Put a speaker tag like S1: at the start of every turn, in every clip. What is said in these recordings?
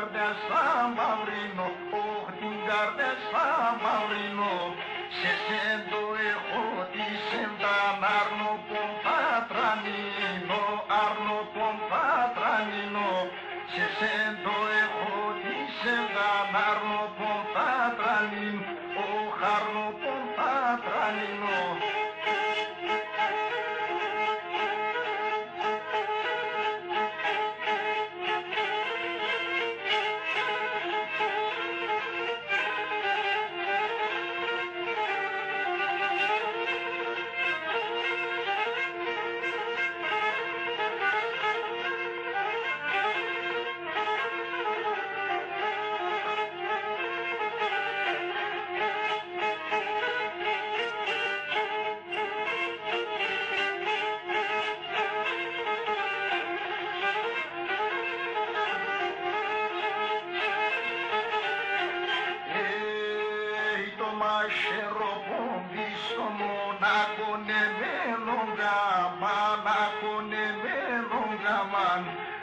S1: καρδιά στα μαυρίνω, όχ την καρδιά στα μαυρίνω. Σε σέντο έχω τη σένταν άρνο πον πατρανίνο, άρνο πον πατρανίνο. Σε σέντο έχω τη σένταν άρνο πον πατρανίνο, όχ άρνο πον πατρανίνο.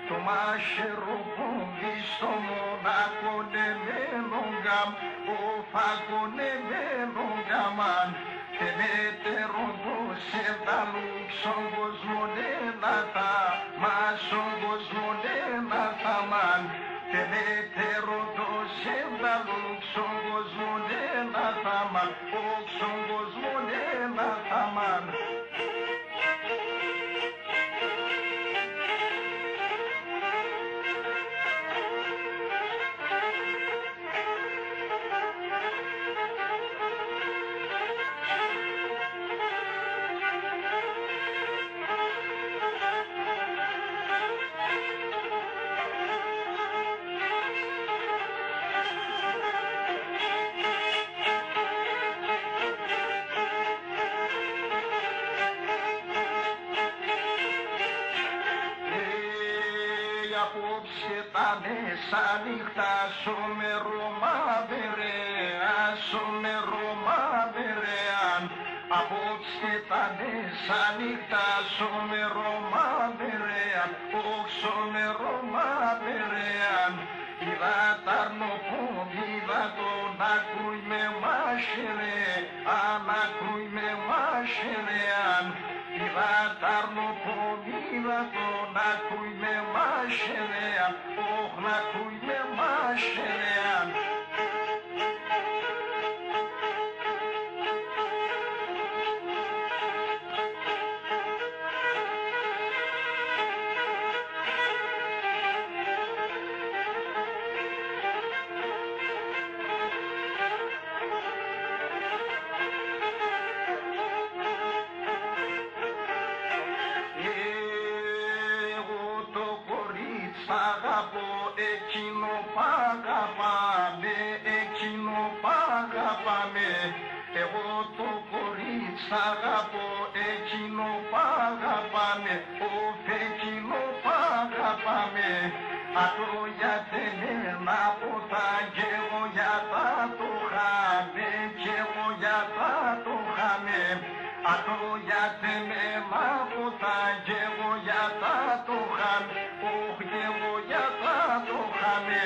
S1: Το μάχαιρο πόμπι στο μονάκο νεμένο γκάμ, ο φαγωνεμένο γκάμαν. Τενέτερο το σεβδαλού στον κόσμο νένατα, μα στον κόσμο νένατα μαν. Τενέτερο το σεβδαλού στον κόσμο νένατα μαν, όχι στον κόσμο νένατα μαν. Απόψε τα μέσα νύχτα σωμερό μαυρεάν, σωμερό μαυρεάν. Απόψε τα μέσα νύχτα σωμερό μαυρεάν, όχι σωμερό μαυρεάν. Είδα τ' αρνοπόμι, είδα τον άκρουι με μάχερε, αν άκρουι με μάχερεάν. Είδα τ' αρνοπόμι, είδα τον άκρουι με μάχερεάν, όχ να άκρουι με μάχερεάν. Εκείνο παγαπάμε, εκείνο παγαπάμε. Εγώ το κορίτσι αγαπώ, εκείνο παγαπάμε, οφ' εκείνο παγαπάμε. Αυτό γιατί μένα ποτά κι εγώ για τα το χάμε, κι εγώ για τα το χάμε. Αυτό γιατί μένα ποτά κι εγώ για τα το χάμε, όχι κι εγώ για τα το χάμε.